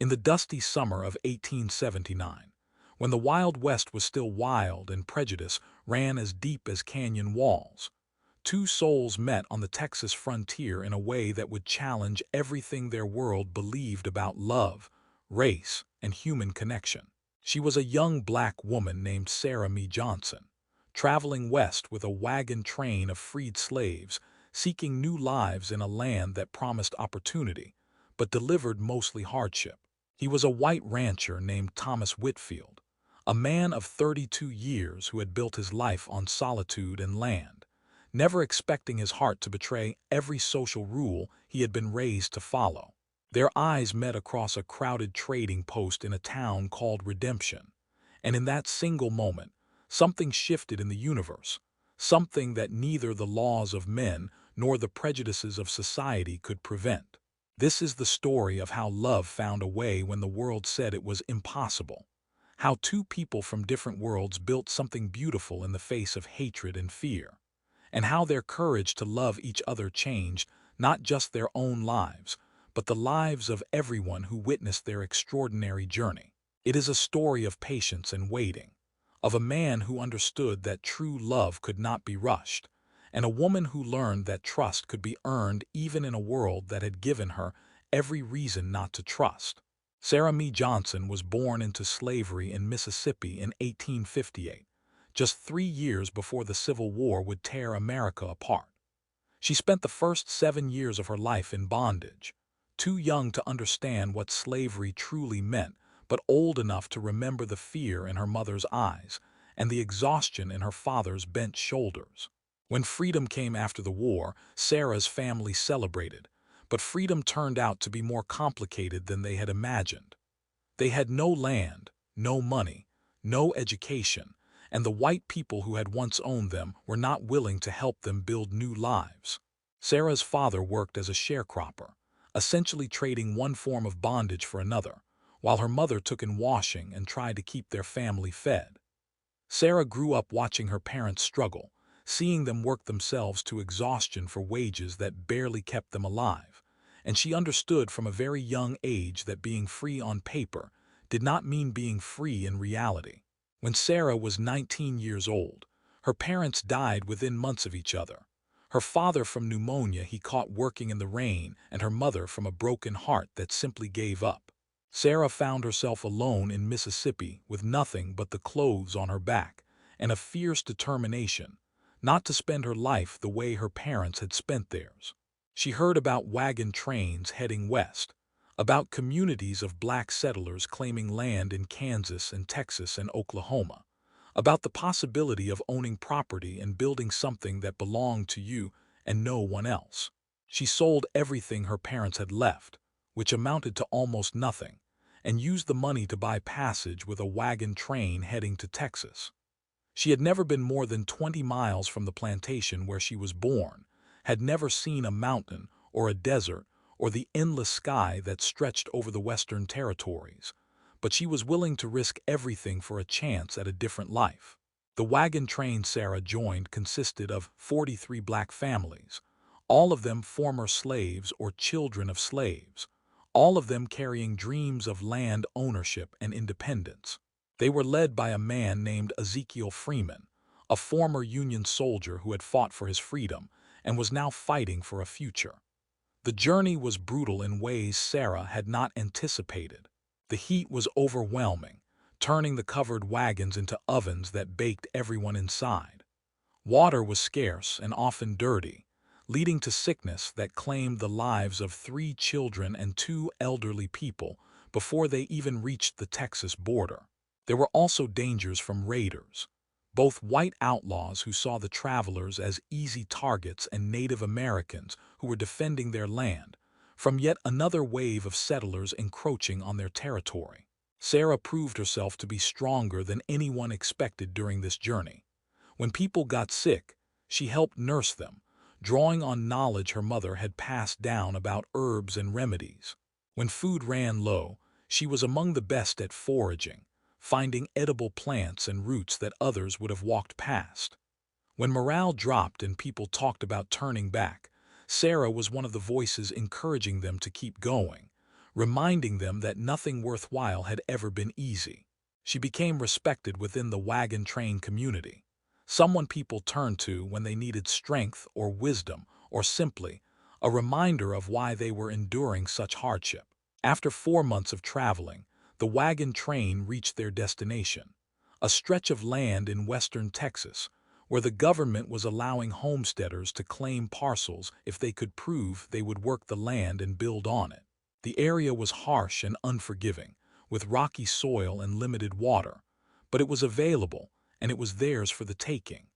In the dusty summer of 1879, when the Wild West was still wild and prejudice ran as deep as canyon walls, two souls met on the Texas frontier in a way that would challenge everything their world believed about love, race, and human connection. She was a young black woman named Sarah Me Johnson, traveling west with a wagon train of freed slaves, seeking new lives in a land that promised opportunity, but delivered mostly hardship. He was a white rancher named Thomas Whitfield, a man of 32 years who had built his life on solitude and land, never expecting his heart to betray every social rule he had been raised to follow. Their eyes met across a crowded trading post in a town called Redemption, and in that single moment, something shifted in the universe, something that neither the laws of men nor the prejudices of society could prevent. This is the story of how love found a way when the world said it was impossible, how two people from different worlds built something beautiful in the face of hatred and fear, and how their courage to love each other changed not just their own lives, but the lives of everyone who witnessed their extraordinary journey. It is a story of patience and waiting, of a man who understood that true love could not be rushed, and a woman who learned that trust could be earned even in a world that had given her every reason not to trust. Sarah Me Johnson was born into slavery in Mississippi in 1858, just 3 years before the Civil War would tear America apart. She spent the first 7 years of her life in bondage, too young to understand what slavery truly meant, but old enough to remember the fear in her mother's eyes and the exhaustion in her father's bent shoulders. When freedom came after the war, Sarah's family celebrated, but freedom turned out to be more complicated than they had imagined. They had no land, no money, no education, and the white people who had once owned them were not willing to help them build new lives. Sarah's father worked as a sharecropper, essentially trading one form of bondage for another, while her mother took in washing and tried to keep their family fed. Sarah grew up watching her parents struggle, seeing them work themselves to exhaustion for wages that barely kept them alive, and she understood from a very young age that being free on paper did not mean being free in reality. When Sarah was 19 years old, her parents died within months of each other. Her father from pneumonia he caught working in the rain, and her mother from a broken heart that simply gave up. Sarah found herself alone in Mississippi with nothing but the clothes on her back and a fierce determination not to spend her life the way her parents had spent theirs. She heard about wagon trains heading west, about communities of black settlers claiming land in Kansas and Texas and Oklahoma, about the possibility of owning property and building something that belonged to you and no one else. She sold everything her parents had left, which amounted to almost nothing, and used the money to buy passage with a wagon train heading to Texas. She had never been more than 20 miles from the plantation where she was born, had never seen a mountain or a desert or the endless sky that stretched over the Western territories, but she was willing to risk everything for a chance at a different life. The wagon train Sarah joined consisted of 43 black families, all of them former slaves or children of slaves, all of them carrying dreams of land ownership and independence. They were led by a man named Ezekiel Freeman, a former Union soldier who had fought for his freedom and was now fighting for a future. The journey was brutal in ways Sarah had not anticipated. The heat was overwhelming, turning the covered wagons into ovens that baked everyone inside. Water was scarce and often dirty, leading to sickness that claimed the lives of 3 children and 2 elderly people before they even reached the Texas border. There were also dangers from raiders, both white outlaws who saw the travelers as easy targets and Native Americans who were defending their land, from yet another wave of settlers encroaching on their territory. Sarah proved herself to be stronger than anyone expected during this journey. When people got sick, she helped nurse them, drawing on knowledge her mother had passed down about herbs and remedies. When food ran low, she was among the best at foraging, finding edible plants and roots that others would have walked past. When morale dropped and people talked about turning back, Sarah was one of the voices encouraging them to keep going, reminding them that nothing worthwhile had ever been easy. She became respected within the wagon train community, someone people turned to when they needed strength or wisdom, or simply a reminder of why they were enduring such hardship. After 4 months of traveling, the wagon train reached their destination, a stretch of land in western Texas, where the government was allowing homesteaders to claim parcels if they could prove they would work the land and build on it. The area was harsh and unforgiving, with rocky soil and limited water, but it was available, and it was theirs for the taking.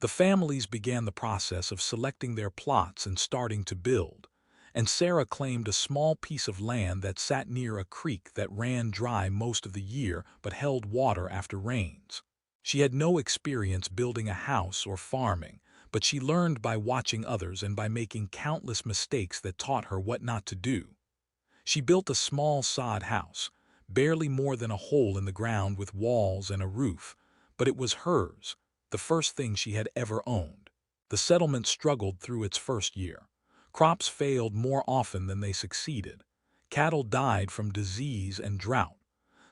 The families began the process of selecting their plots and starting to build, and Sarah claimed a small piece of land that sat near a creek that ran dry most of the year but held water after rains. She had no experience building a house or farming, but she learned by watching others and by making countless mistakes that taught her what not to do. She built a small sod house, barely more than a hole in the ground with walls and a roof, but it was hers, the first thing she had ever owned. The settlement struggled through its first year. Crops failed more often than they succeeded. Cattle died from disease and drought.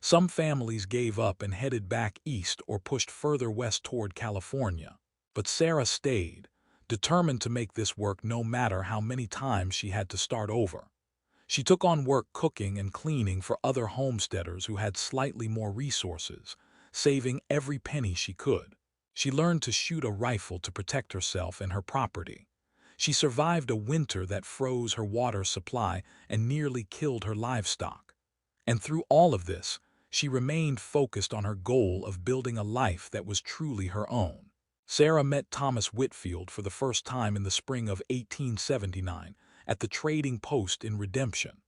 Some families gave up and headed back east or pushed further west toward California. But Sarah stayed, determined to make this work no matter how many times she had to start over. She took on work cooking and cleaning for other homesteaders who had slightly more resources, saving every penny she could. She learned to shoot a rifle to protect herself and her property. She survived a winter that froze her water supply and nearly killed her livestock. And through all of this, she remained focused on her goal of building a life that was truly her own. Sarah met Thomas Whitfield for the first time in the spring of 1879 at the trading post in Redemption,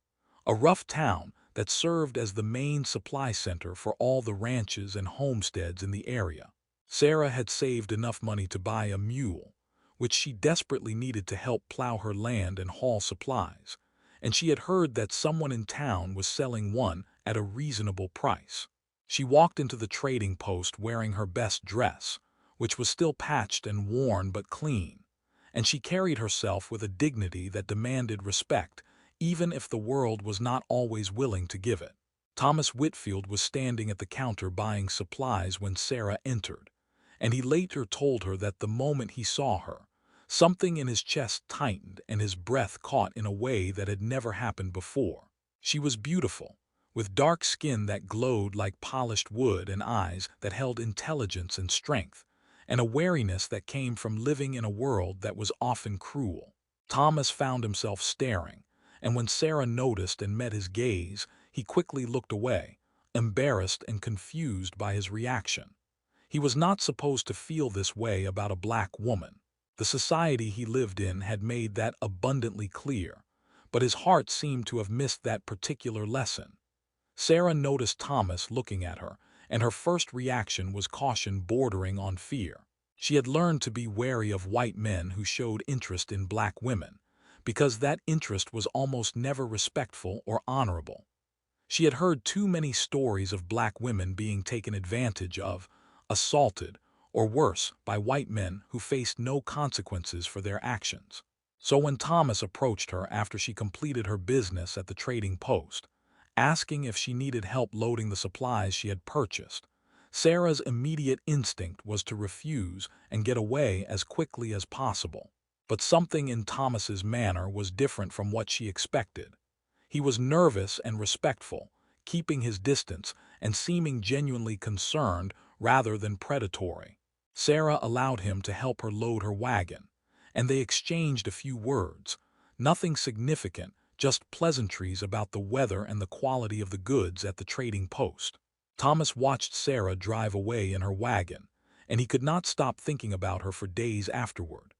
a rough town that served as the main supply center for all the ranches and homesteads in the area. Sarah had saved enough money to buy a mule, which she desperately needed to help plow her land and haul supplies, and she had heard that someone in town was selling one at a reasonable price. She walked into the trading post wearing her best dress, which was still patched and worn but clean, and she carried herself with a dignity that demanded respect, even if the world was not always willing to give it. Thomas Whitfield was standing at the counter buying supplies when Sarah entered, and he later told her that the moment he saw her, something in his chest tightened and his breath caught in a way that had never happened before. She was beautiful, with dark skin that glowed like polished wood and eyes that held intelligence and strength, and a wariness that came from living in a world that was often cruel. Thomas found himself staring, and when Sarah noticed and met his gaze, he quickly looked away, embarrassed and confused by his reaction. He was not supposed to feel this way about a black woman. The society he lived in had made that abundantly clear, but his heart seemed to have missed that particular lesson. Sarah noticed Thomas looking at her, and her first reaction was caution bordering on fear. She had learned to be wary of white men who showed interest in black women, because that interest was almost never respectful or honorable. She had heard too many stories of black women being taken advantage of, assaulted, or worse, by white men who faced no consequences for their actions. So when Thomas approached her after she completed her business at the trading post, asking if she needed help loading the supplies she had purchased, Sarah's immediate instinct was to refuse and get away as quickly as possible. But something in Thomas's manner was different from what she expected. He was nervous and respectful, keeping his distance and seeming genuinely concerned rather than predatory. Sarah allowed him to help her load her wagon, and they exchanged a few words, nothing significant, just pleasantries about the weather and the quality of the goods at the trading post. Thomas watched Sarah drive away in her wagon, and he could not stop thinking about her for days afterward.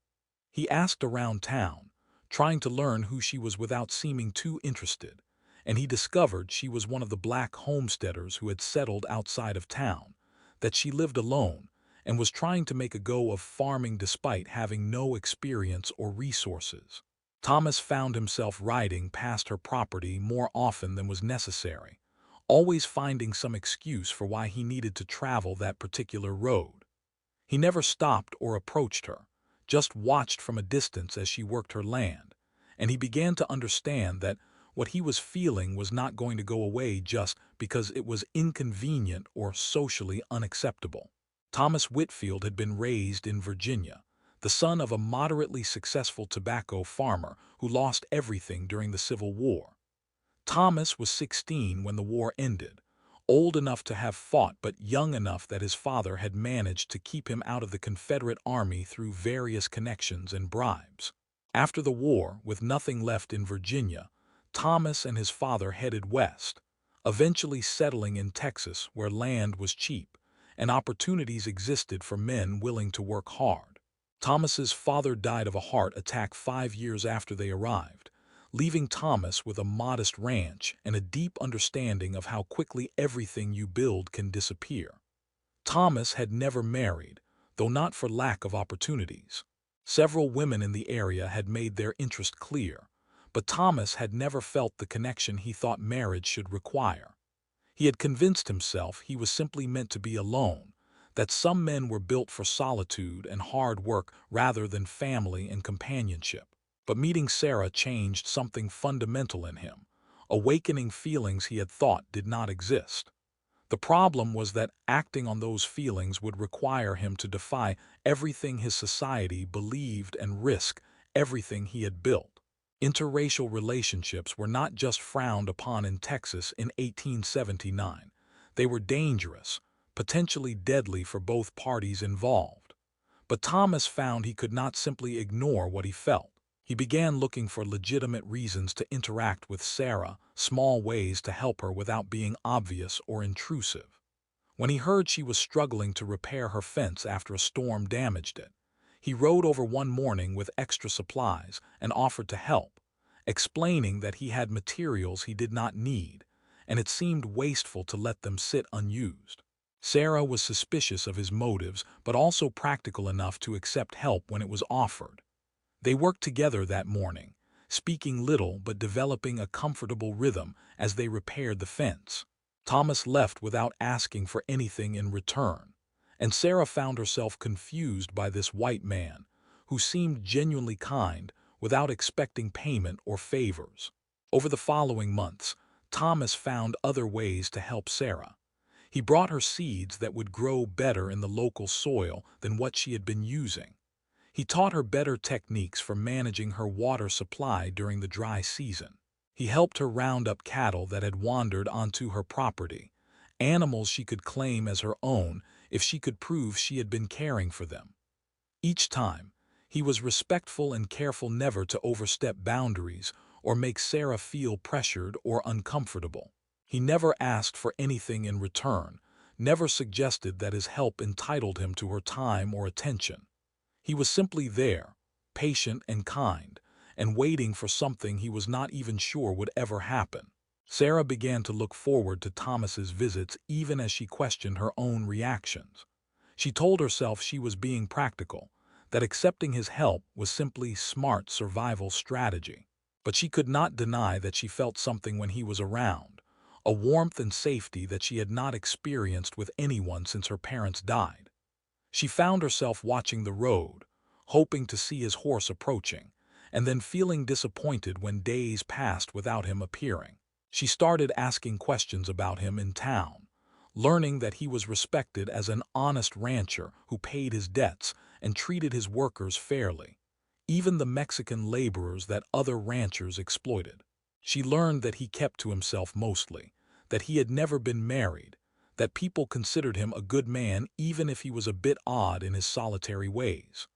He asked around town, trying to learn who she was without seeming too interested, and he discovered she was one of the black homesteaders who had settled outside of town, that she lived alone and was trying to make a go of farming despite having no experience or resources. Thomas found himself riding past her property more often than was necessary, always finding some excuse for why he needed to travel that particular road. He never stopped or approached her, just watched from a distance as she worked her land, and he began to understand that What he was feeling was not going to go away just because it was inconvenient or socially unacceptable. Thomas Whitfield had been raised in Virginia, the son of a moderately successful tobacco farmer who lost everything during the Civil War. Thomas was 16 when the war ended, old enough to have fought but young enough that his father had managed to keep him out of the Confederate Army through various connections and bribes. After the war, with nothing left in Virginia, Thomas and his father headed west, eventually settling in Texas where land was cheap and opportunities existed for men willing to work hard. Thomas's father died of a heart attack 5 years after they arrived, leaving Thomas with a modest ranch and a deep understanding of how quickly everything you build can disappear. Thomas had never married, though not for lack of opportunities. Several women in the area had made their interest clear, but Thomas had never felt the connection he thought marriage should require. He had convinced himself he was simply meant to be alone, that some men were built for solitude and hard work rather than family and companionship. But meeting Sarah changed something fundamental in him, awakening feelings he had thought did not exist. The problem was that acting on those feelings would require him to defy everything his society believed and risk everything he had built. Interracial relationships were not just frowned upon in Texas in 1879. They were dangerous, potentially deadly for both parties involved. But Thomas found he could not simply ignore what he felt. He began looking for legitimate reasons to interact with Sarah, small ways to help her without being obvious or intrusive. When he heard she was struggling to repair her fence after a storm damaged it, he rode over one morning with extra supplies and offered to help, explaining that he had materials he did not need, and it seemed wasteful to let them sit unused. Sarah was suspicious of his motives, but also practical enough to accept help when it was offered. They worked together that morning, speaking little but developing a comfortable rhythm as they repaired the fence. Thomas left without asking for anything in return, and Sarah found herself confused by this white man, who seemed genuinely kind without expecting payment or favors. Over the following months, Thomas found other ways to help Sarah. He brought her seeds that would grow better in the local soil than what she had been using. He taught her better techniques for managing her water supply during the dry season. He helped her round up cattle that had wandered onto her property, animals she could claim as her own if she could prove she had been caring for them. Each time, he was respectful and careful never to overstep boundaries or make Sarah feel pressured or uncomfortable. He never asked for anything in return, never suggested that his help entitled him to her time or attention. He was simply there, patient and kind, and waiting for something he was not even sure would ever happen. Sarah began to look forward to Thomas's visits even as she questioned her own reactions. She told herself she was being practical, that accepting his help was simply smart survival strategy. But she could not deny that she felt something when he was around, a warmth and safety that she had not experienced with anyone since her parents died. She found herself watching the road, hoping to see his horse approaching, and then feeling disappointed when days passed without him appearing. She started asking questions about him in town, learning that he was respected as an honest rancher who paid his debts and treated his workers fairly, even the Mexican laborers that other ranchers exploited. She learned that he kept to himself mostly, that he had never been married, that people considered him a good man even if he was a bit odd in his solitary ways.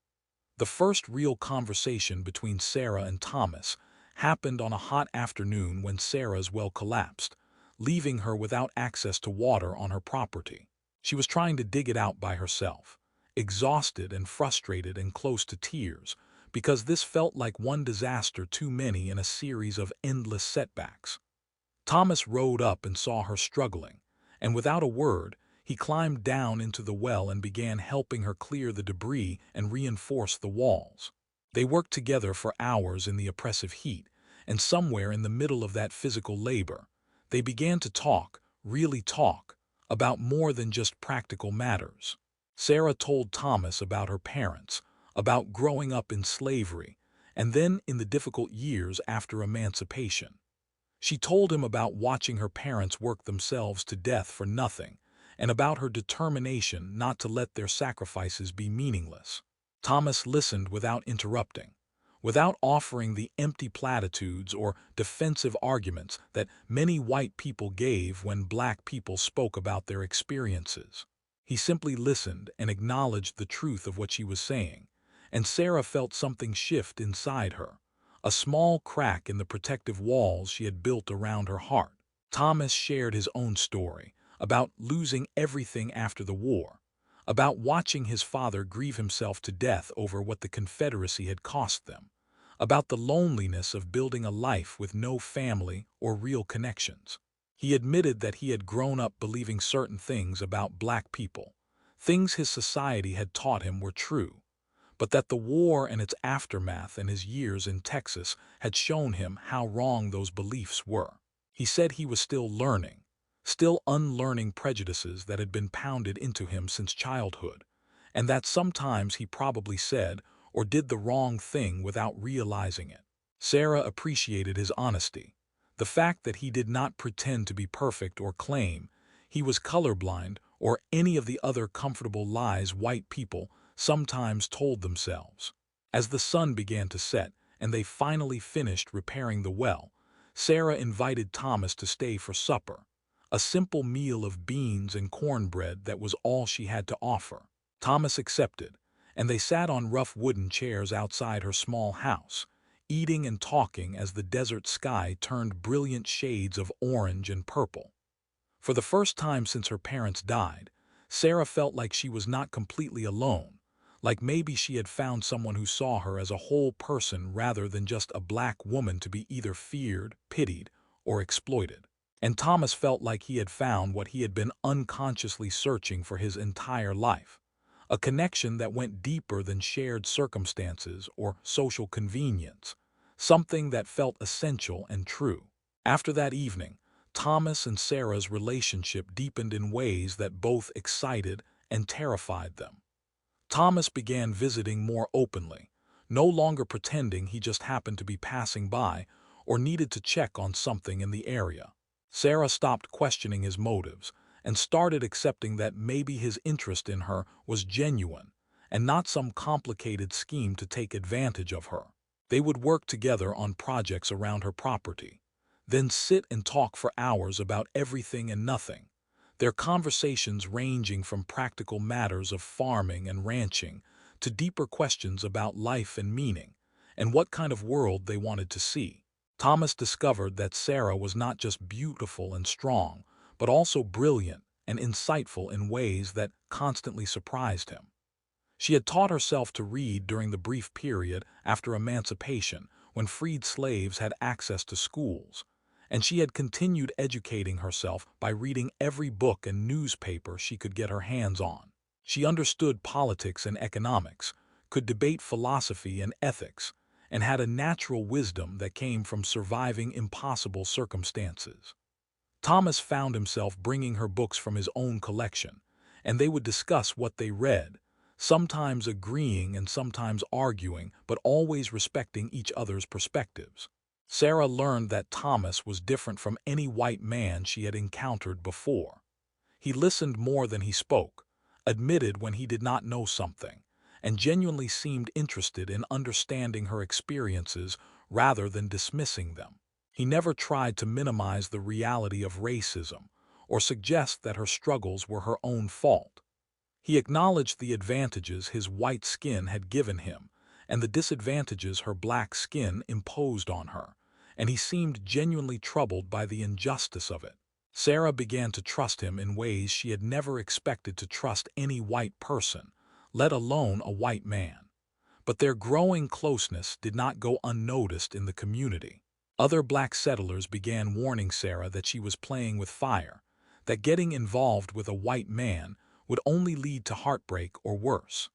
The first real conversation between Sarah and Thomas happened on a hot afternoon when Sarah's well collapsed, leaving her without access to water on her property. She was trying to dig it out by herself, exhausted and frustrated and close to tears, because this felt like one disaster too many in a series of endless setbacks. Thomas rode up and saw her struggling, and without a word, he climbed down into the well and began helping her clear the debris and reinforce the walls. They worked together for hours in the oppressive heat, and somewhere in the middle of that physical labor, they began to talk, really talk, about more than just practical matters. Sarah told Thomas about her parents, about growing up in slavery, and then in the difficult years after emancipation. She told him about watching her parents work themselves to death for nothing, and about her determination not to let their sacrifices be meaningless. Thomas listened without interrupting, without offering the empty platitudes or defensive arguments that many white people gave when black people spoke about their experiences. He simply listened and acknowledged the truth of what she was saying, and Sarah felt something shift inside her, a small crack in the protective walls she had built around her heart. Thomas shared his own story about losing everything after the war, about watching his father grieve himself to death over what the Confederacy had cost them, about the loneliness of building a life with no family or real connections. He admitted that he had grown up believing certain things about black people, things his society had taught him were true, but that the war and its aftermath and his years in Texas had shown him how wrong those beliefs were. He said he was still learning, still unlearning prejudices that had been pounded into him since childhood, and that sometimes he probably said or did the wrong thing without realizing it. Sarah appreciated his honesty, the fact that he did not pretend to be perfect or claim he was colorblind or any of the other comfortable lies white people sometimes told themselves. As the sun began to set and they finally finished repairing the well, Sarah invited Thomas to stay for supper, a simple meal of beans and cornbread that was all she had to offer. Thomas accepted, and they sat on rough wooden chairs outside her small house, eating and talking as the desert sky turned brilliant shades of orange and purple. For the first time since her parents died, Sarah felt like she was not completely alone, like maybe she had found someone who saw her as a whole person rather than just a black woman to be either feared, pitied, or exploited. And Thomas felt like he had found what he had been unconsciously searching for his entire life, a connection that went deeper than shared circumstances or social convenience, something that felt essential and true. After that evening, Thomas and Sarah's relationship deepened in ways that both excited and terrified them. Thomas began visiting more openly, no longer pretending he just happened to be passing by or needed to check on something in the area. Sarah stopped questioning his motives and started accepting that maybe his interest in her was genuine and not some complicated scheme to take advantage of her. They would work together on projects around her property, then sit and talk for hours about everything and nothing, their conversations ranging from practical matters of farming and ranching to deeper questions about life and meaning, and what kind of world they wanted to see. Thomas discovered that Sarah was not just beautiful and strong, but also brilliant and insightful in ways that constantly surprised him. She had taught herself to read during the brief period after emancipation when freed slaves had access to schools, and she had continued educating herself by reading every book and newspaper she could get her hands on. She understood politics and economics, could debate philosophy and ethics, and had a natural wisdom that came from surviving impossible circumstances. Thomas found himself bringing her books from his own collection, and they would discuss what they read, sometimes agreeing and sometimes arguing, but always respecting each other's perspectives. Sarah learned that Thomas was different from any white man she had encountered before. He listened more than he spoke, admitted when he did not know something, and genuinely seemed interested in understanding her experiences rather than dismissing them. He never tried to minimize the reality of racism or suggest that her struggles were her own fault. He acknowledged the advantages his white skin had given him and the disadvantages her black skin imposed on her, and he seemed genuinely troubled by the injustice of it. Sarah began to trust him in ways she had never expected to trust any white person, let alone a white man. But their growing closeness did not go unnoticed in the community. Other black settlers began warning Sarah that she was playing with fire, that getting involved with a white man would only lead to heartbreak or worse.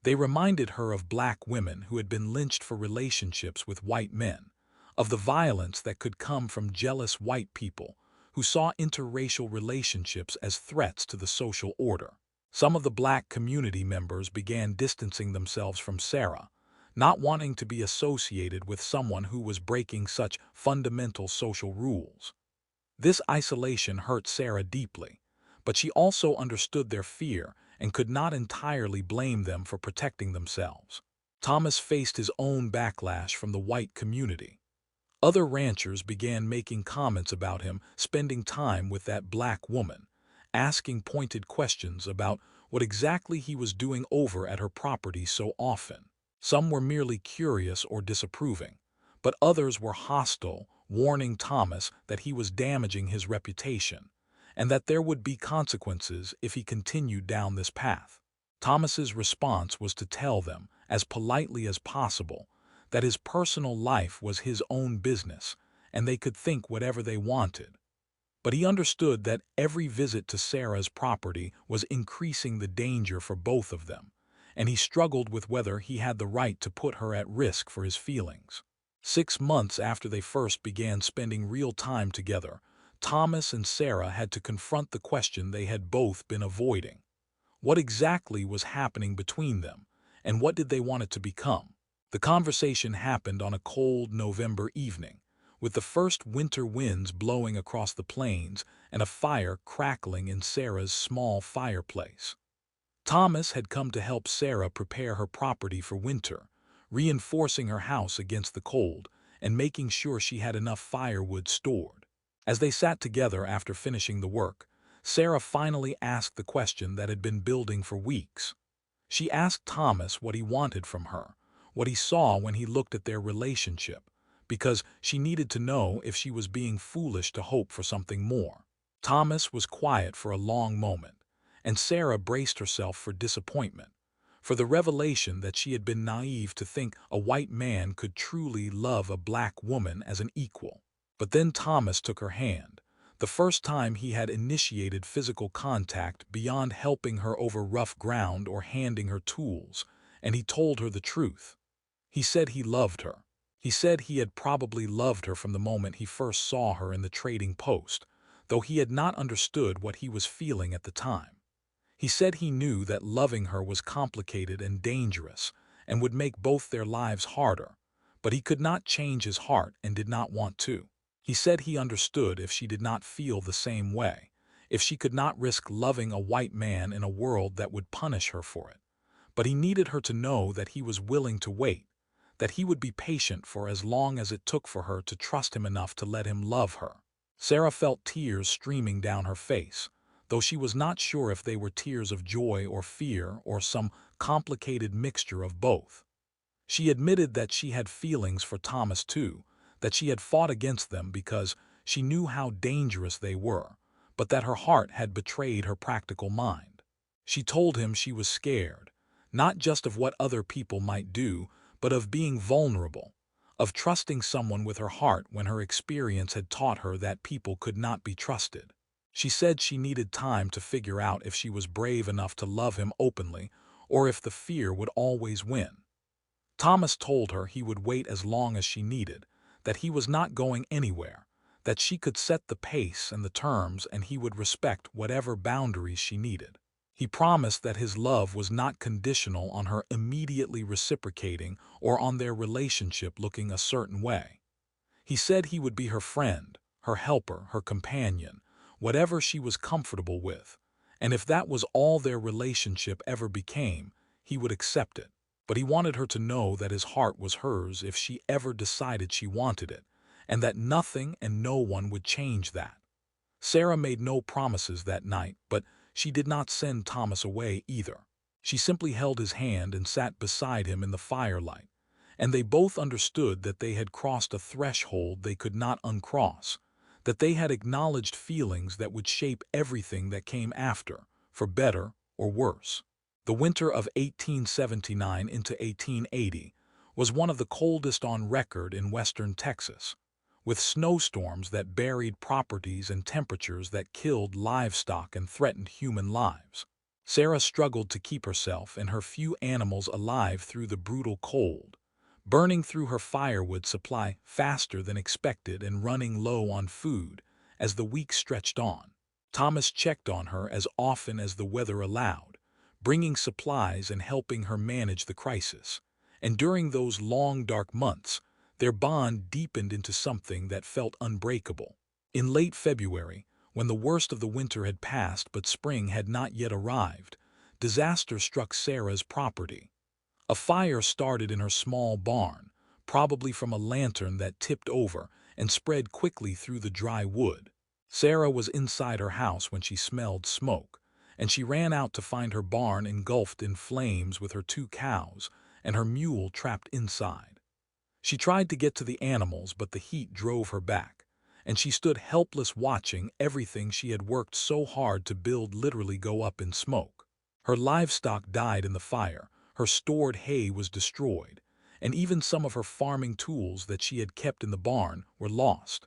They reminded her of black women who had been lynched for relationships with white men, of the violence that could come from jealous white people who saw interracial relationships as threats to the social order. Some of the black community members began distancing themselves from Sarah, not wanting to be associated with someone who was breaking such fundamental social rules. This isolation hurt Sarah deeply, but she also understood their fear and could not entirely blame them for protecting themselves. Thomas faced his own backlash from the white community. Other ranchers began making comments about him spending time with that black woman, asking pointed questions about what exactly he was doing over at her property so often. Some were merely curious or disapproving, but others were hostile, warning Thomas that he was damaging his reputation and that there would be consequences if he continued down this path. Thomas's response was to tell them, as politely as possible, that his personal life was his own business and they could think whatever they wanted. But he understood that every visit to Sarah's property was increasing the danger for both of them, and he struggled with whether he had the right to put her at risk for his feelings. 6 months after they first began spending real time together, Thomas and Sarah had to confront the question they had both been avoiding. What exactly was happening between them, and what did they want it to become? The conversation happened on a cold November evening, with the first winter winds blowing across the plains and a fire crackling in Sarah's small fireplace. Thomas had come to help Sarah prepare her property for winter, reinforcing her house against the cold and making sure she had enough firewood stored. As they sat together after finishing the work, Sarah finally asked the question that had been building for weeks. She asked Thomas what he wanted from her, what he saw when he looked at their relationship, because she needed to know if she was being foolish to hope for something more. Thomas was quiet for a long moment, and Sarah braced herself for disappointment, for the revelation that she had been naive to think a white man could truly love a black woman as an equal. But then Thomas took her hand, the first time he had initiated physical contact beyond helping her over rough ground or handing her tools, and he told her the truth. He said he loved her. He said he had probably loved her from the moment he first saw her in the trading post, though he had not understood what he was feeling at the time. He said he knew that loving her was complicated and dangerous and would make both their lives harder, but he could not change his heart and did not want to. He said he understood if she did not feel the same way, if she could not risk loving a white man in a world that would punish her for it. But he needed her to know that he was willing to wait, that he would be patient for as long as it took for her to trust him enough to let him love her. Sarah felt tears streaming down her face, though she was not sure if they were tears of joy or fear or some complicated mixture of both. She admitted that she had feelings for Thomas too, that she had fought against them because she knew how dangerous they were, but that her heart had betrayed her practical mind. She told him she was scared, not just of what other people might do, but of being vulnerable, of trusting someone with her heart when her experience had taught her that people could not be trusted. She said she needed time to figure out if she was brave enough to love him openly or if the fear would always win. Thomas told her he would wait as long as she needed, that he was not going anywhere, that she could set the pace and the terms and he would respect whatever boundaries she needed. He promised that his love was not conditional on her immediately reciprocating or on their relationship looking a certain way. He said he would be her friend, her helper, her companion, whatever she was comfortable with, and if that was all their relationship ever became, he would accept it. But he wanted her to know that his heart was hers if she ever decided she wanted it, and that nothing and no one would change that. Sarah made no promises that night, but she did not send Thomas away either. She simply held his hand and sat beside him in the firelight, and they both understood that they had crossed a threshold they could not uncross, that they had acknowledged feelings that would shape everything that came after, for better or worse. The winter of 1879 into 1880 was one of the coldest on record in western Texas, with snowstorms that buried properties and temperatures that killed livestock and threatened human lives. Sarah struggled to keep herself and her few animals alive through the brutal cold, burning through her firewood supply faster than expected and running low on food as the weeks stretched on. Thomas checked on her as often as the weather allowed, bringing supplies and helping her manage the crisis, And during those long, dark months, their bond deepened into something that felt unbreakable. In late February, when the worst of the winter had passed but spring had not yet arrived, disaster struck Sarah's property. A fire started in her small barn, probably from a lantern that tipped over and spread quickly through the dry wood. Sarah was inside her house when she smelled smoke, and she ran out to find her barn engulfed in flames with her 2 cows and her mule trapped inside. She tried to get to the animals, but the heat drove her back, and she stood helpless watching everything she had worked so hard to build literally go up in smoke. Her livestock died in the fire, her stored hay was destroyed, and even some of her farming tools that she had kept in the barn were lost.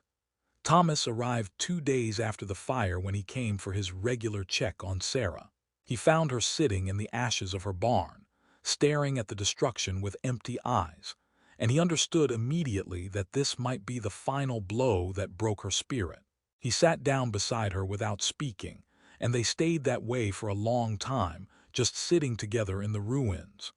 Thomas arrived 2 days after the fire when he came for his regular check on Sarah. He found her sitting in the ashes of her barn, staring at the destruction with empty eyes, and he understood immediately that this might be the final blow that broke her spirit. He sat down beside her without speaking, and they stayed that way for a long time, just sitting together in the ruins.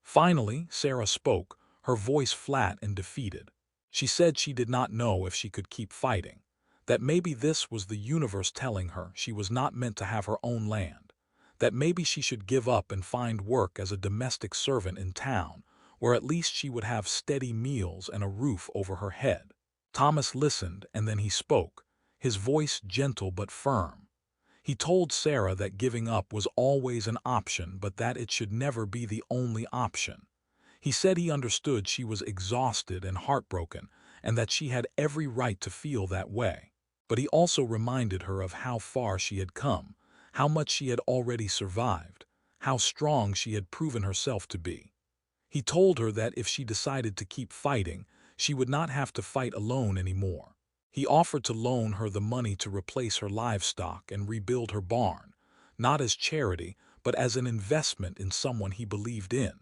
Finally, Sarah spoke, her voice flat and defeated. She said she did not know if she could keep fighting, that maybe this was the universe telling her she was not meant to have her own land, that maybe she should give up and find work as a domestic servant in town, where at least she would have steady meals and a roof over her head. Thomas listened, and then he spoke, his voice gentle but firm. He told Sarah that giving up was always an option, but that it should never be the only option. He said he understood she was exhausted and heartbroken, and that she had every right to feel that way. But he also reminded her of how far she had come, how much she had already survived, how strong she had proven herself to be. He told her that if she decided to keep fighting, she would not have to fight alone anymore. He offered to loan her the money to replace her livestock and rebuild her barn, not as charity, but as an investment in someone he believed in.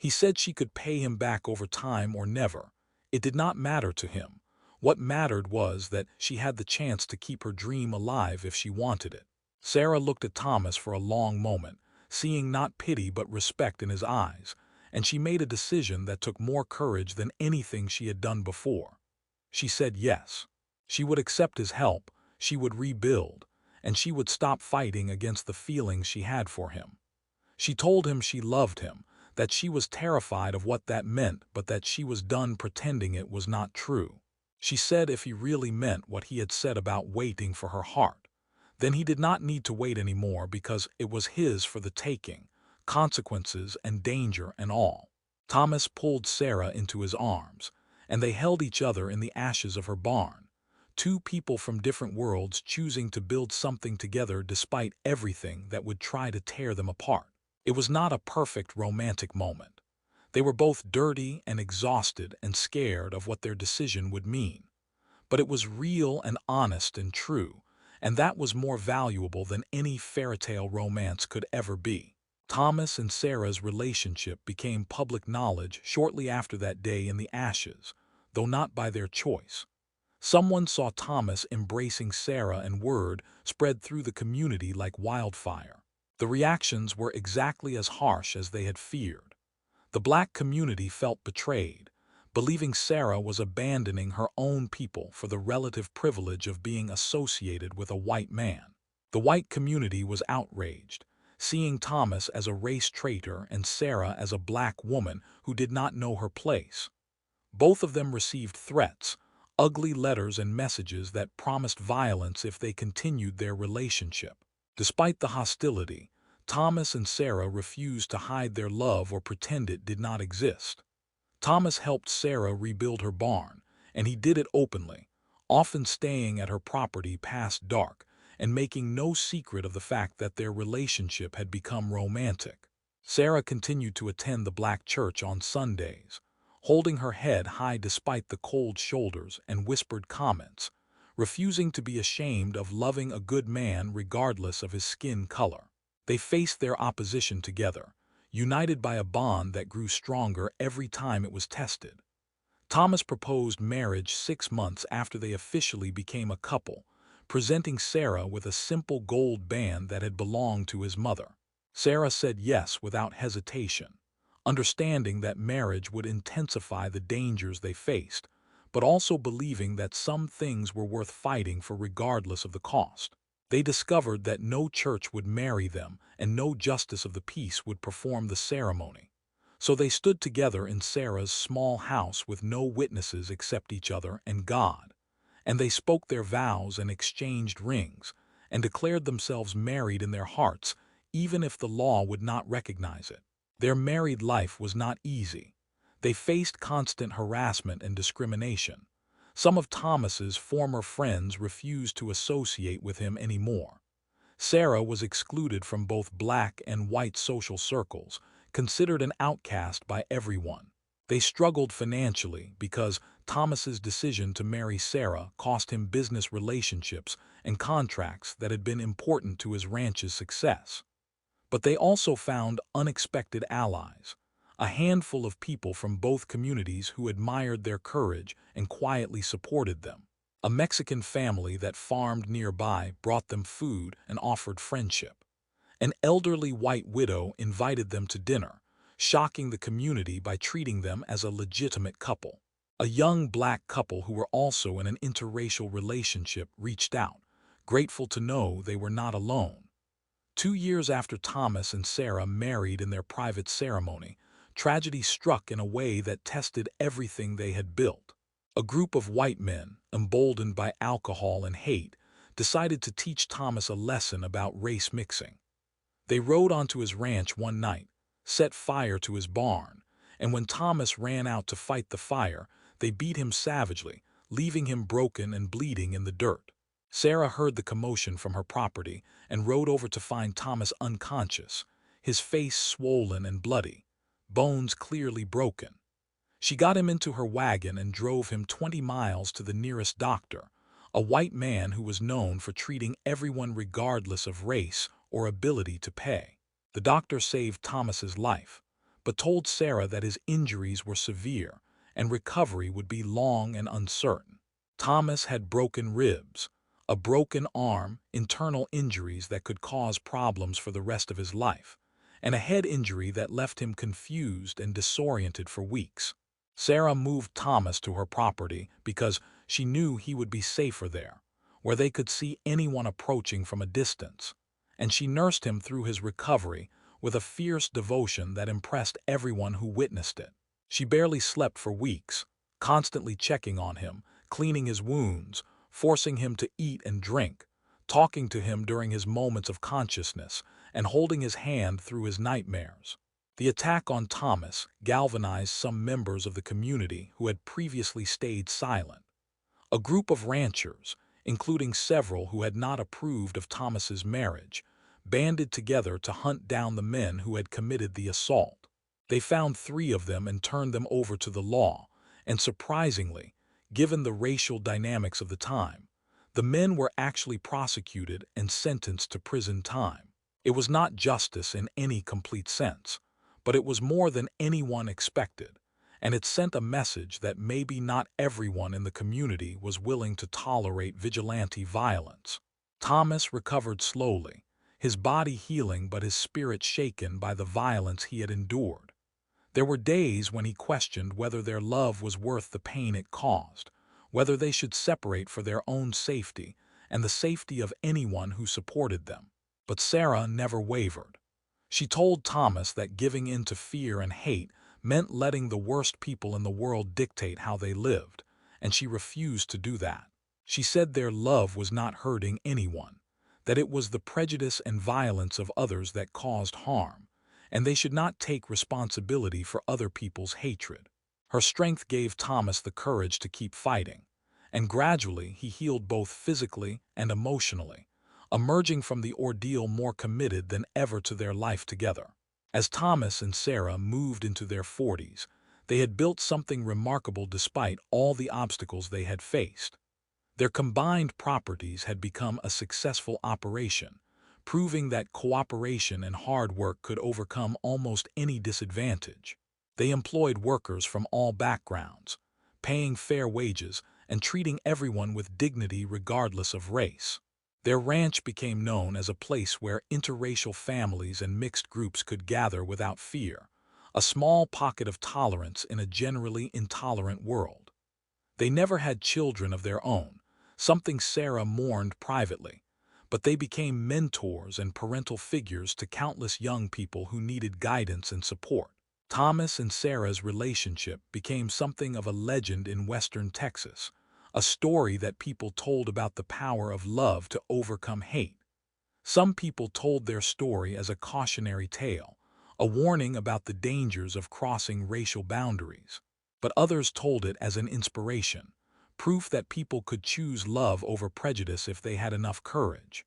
He said she could pay him back over time or never. It did not matter to him. What mattered was that she had the chance to keep her dream alive if she wanted it. Sarah looked at Thomas for a long moment, seeing not pity but respect in his eyes, and she made a decision that took more courage than anything she had done before. She said yes. She would accept his help, she would rebuild, and she would stop fighting against the feelings she had for him. She told him she loved him, that she was terrified of what that meant, but that she was done pretending it was not true. She said if he really meant what he had said about waiting for her heart, then he did not need to wait anymore because it was his for the taking, consequences and danger and all. Thomas pulled Sarah into his arms, and they held each other in the ashes of her barn, 2 people from different worlds choosing to build something together despite everything that would try to tear them apart. It was not a perfect romantic moment. They were both dirty and exhausted and scared of what their decision would mean. But it was real and honest and true, and that was more valuable than any fairy tale romance could ever be. Thomas and Sarah's relationship became public knowledge shortly after that day in the ashes, though not by their choice. Someone saw Thomas embracing Sarah, and word spread through the community like wildfire. The reactions were exactly as harsh as they had feared. The black community felt betrayed, believing Sarah was abandoning her own people for the relative privilege of being associated with a white man. The white community was outraged, seeing Thomas as a race traitor and Sarah as a black woman who did not know her place. Both of them received threats, ugly letters and messages that promised violence if they continued their relationship. Despite the hostility, Thomas and Sarah refused to hide their love or pretend it did not exist. Thomas helped Sarah rebuild her barn, and he did it openly, often staying at her property past dark and making no secret of the fact that their relationship had become romantic. Sarah continued to attend the black church on Sundays, holding her head high despite the cold shoulders and whispered comments, refusing to be ashamed of loving a good man regardless of his skin color. They faced their opposition together, united by a bond that grew stronger every time it was tested. Thomas proposed marriage 6 months after they officially became a couple, presenting Sarah with a simple gold band that had belonged to his mother. Sarah said yes without hesitation, understanding that marriage would intensify the dangers they faced, but also believing that some things were worth fighting for regardless of the cost. They discovered that no church would marry them and no justice of the peace would perform the ceremony. So they stood together in Sarah's small house with no witnesses except each other and God. And they spoke their vows and exchanged rings, and declared themselves married in their hearts, even if the law would not recognize it. Their married life was not easy. They faced constant harassment and discrimination. Some of Thomas's former friends refused to associate with him anymore. Sarah was excluded from both black and white social circles, considered an outcast by everyone. They struggled financially because Thomas's decision to marry Sarah cost him business relationships and contracts that had been important to his ranch's success. But they also found unexpected allies, a handful of people from both communities who admired their courage and quietly supported them. A Mexican family that farmed nearby brought them food and offered friendship. An elderly white widow invited them to dinner, shocking the community by treating them as a legitimate couple. A young black couple who were also in an interracial relationship reached out, grateful to know they were not alone. 2 years after Thomas and Sarah married in their private ceremony, tragedy struck in a way that tested everything they had built. A group of white men, emboldened by alcohol and hate, decided to teach Thomas a lesson about race mixing. They rode onto his ranch one night, set fire to his barn, and when Thomas ran out to fight the fire, they beat him savagely, leaving him broken and bleeding in the dirt. Sarah heard the commotion from her property and rode over to find Thomas unconscious, his face swollen and bloody, bones clearly broken. She got him into her wagon and drove him 20 miles to the nearest doctor, a white man who was known for treating everyone regardless of race or ability to pay. The doctor saved Thomas's life, but told Sarah that his injuries were severe and recovery would be long and uncertain. Thomas had broken ribs, a broken arm, internal injuries that could cause problems for the rest of his life, and a head injury that left him confused and disoriented for weeks. Sarah moved Thomas to her property because she knew he would be safer there, where they could see anyone approaching from a distance, and she nursed him through his recovery with a fierce devotion that impressed everyone who witnessed it. She barely slept for weeks, constantly checking on him, cleaning his wounds, forcing him to eat and drink, talking to him during his moments of consciousness, and holding his hand through his nightmares. The attack on Thomas galvanized some members of the community who had previously stayed silent. A group of ranchers, including several who had not approved of Thomas's marriage, banded together to hunt down the men who had committed the assault. They found 3 of them and turned them over to the law, and surprisingly, given the racial dynamics of the time, the men were actually prosecuted and sentenced to prison time. It was not justice in any complete sense, but it was more than anyone expected, and it sent a message that maybe not everyone in the community was willing to tolerate vigilante violence. Thomas recovered slowly, his body healing but his spirit shaken by the violence he had endured. There were days when he questioned whether their love was worth the pain it caused, whether they should separate for their own safety and the safety of anyone who supported them. But Sarah never wavered. She told Thomas that giving in to fear and hate meant letting the worst people in the world dictate how they lived, and she refused to do that. She said their love was not hurting anyone, that it was the prejudice and violence of others that caused harm, and they should not take responsibility for other people's hatred. Her strength gave Thomas the courage to keep fighting, and gradually he healed both physically and emotionally, emerging from the ordeal more committed than ever to their life together. As Thomas and Sarah moved into their 40s, they had built something remarkable despite all the obstacles they had faced. Their combined properties had become a successful operation, proving that cooperation and hard work could overcome almost any disadvantage. They employed workers from all backgrounds, paying fair wages and treating everyone with dignity regardless of race. Their ranch became known as a place where interracial families and mixed groups could gather without fear, a small pocket of tolerance in a generally intolerant world. They never had children of their own, something Sarah mourned privately, but they became mentors and parental figures to countless young people who needed guidance and support. Thomas and Sarah's relationship became something of a legend in Western Texas, a story that people told about the power of love to overcome hate. Some people told their story as a cautionary tale, a warning about the dangers of crossing racial boundaries. But others told it as an inspiration, proof that people could choose love over prejudice if they had enough courage.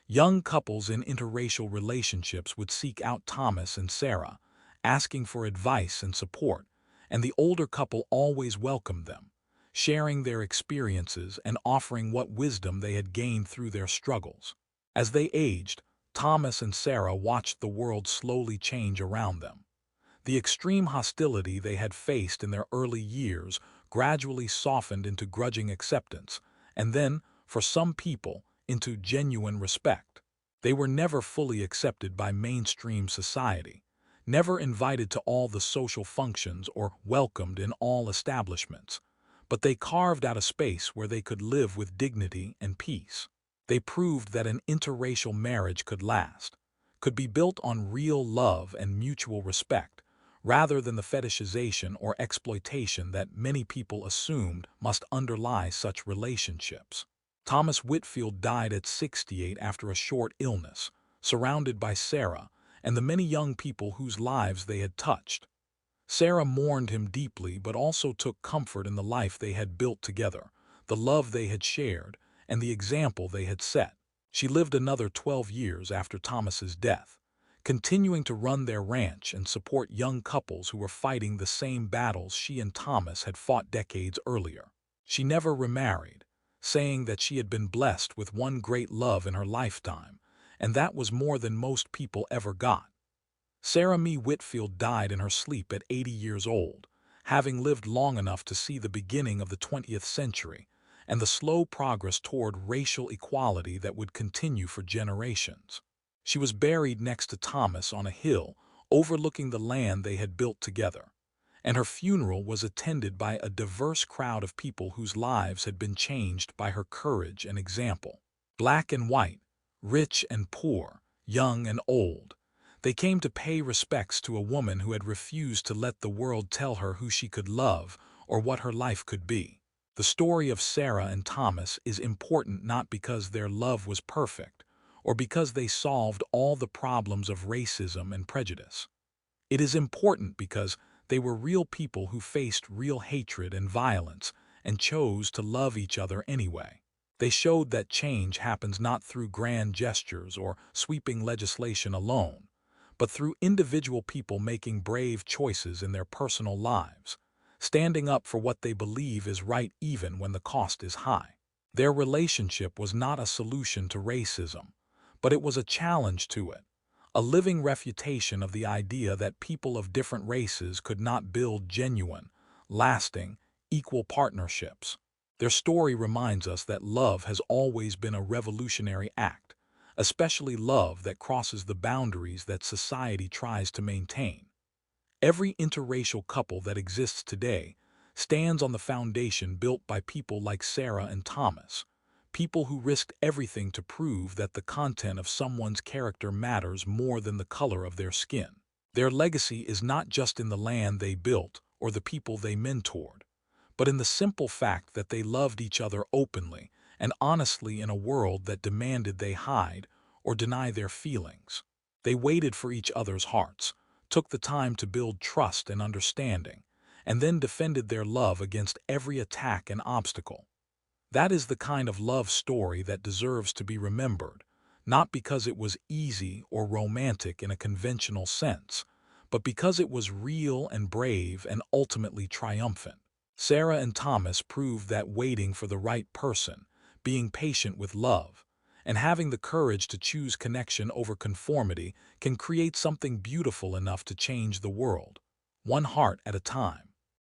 Young couples in interracial relationships would seek out Thomas and Sarah, asking for advice and support, and the older couple always welcomed them, sharing their experiences and offering what wisdom they had gained through their struggles. As they aged, Thomas and Sarah watched the world slowly change around them. The extreme hostility they had faced in their early years gradually softened into grudging acceptance, and then, for some people, into genuine respect. They were never fully accepted by mainstream society, never invited to all the social functions or welcomed in all establishments, but they carved out a space where they could live with dignity and peace. They proved that an interracial marriage could last, could be built on real love and mutual respect, rather than the fetishization or exploitation that many people assumed must underlie such relationships. Thomas Whitfield died at 68 after a short illness, surrounded by Sarah and the many young people whose lives they had touched. Sarah mourned him deeply but also took comfort in the life they had built together, the love they had shared, and the example they had set. She lived another 12 years after Thomas's death, continuing to run their ranch and support young couples who were fighting the same battles she and Thomas had fought decades earlier. She never remarried, saying that she had been blessed with one great love in her lifetime, and that was more than most people ever got. Sarah Mee Whitfield died in her sleep at 80 years old, having lived long enough to see the beginning of the 20th century and the slow progress toward racial equality that would continue for generations. She was buried next to Thomas on a hill overlooking the land they had built together, and her funeral was attended by a diverse crowd of people whose lives had been changed by her courage and example. Black and white, rich and poor, young and old, they came to pay respects to a woman who had refused to let the world tell her who she could love or what her life could be. The story of Sarah and Thomas is important not because their love was perfect, or because they solved all the problems of racism and prejudice. It is important because they were real people who faced real hatred and violence and chose to love each other anyway. They showed that change happens not through grand gestures or sweeping legislation alone, but through individual people making brave choices in their personal lives, standing up for what they believe is right even when the cost is high. Their relationship was not a solution to racism, but it was a challenge to it, a living refutation of the idea that people of different races could not build genuine, lasting, equal partnerships. Their story reminds us that love has always been a revolutionary act, especially love that crosses the boundaries that society tries to maintain. Every interracial couple that exists today stands on the foundation built by people like Sarah and Thomas, people who risked everything to prove that the content of someone's character matters more than the color of their skin. Their legacy is not just in the land they built or the people they mentored, but in the simple fact that they loved each other openly and honestly in a world that demanded they hide or deny their feelings. They waited for each other's hearts, took the time to build trust and understanding, and then defended their love against every attack and obstacle. That is the kind of love story that deserves to be remembered, not because it was easy or romantic in a conventional sense, but because it was real and brave and ultimately triumphant. Sarah and Thomas proved that waiting for the right person, being patient with love, and having the courage to choose connection over conformity can create something beautiful enough to change the world, one heart at a time.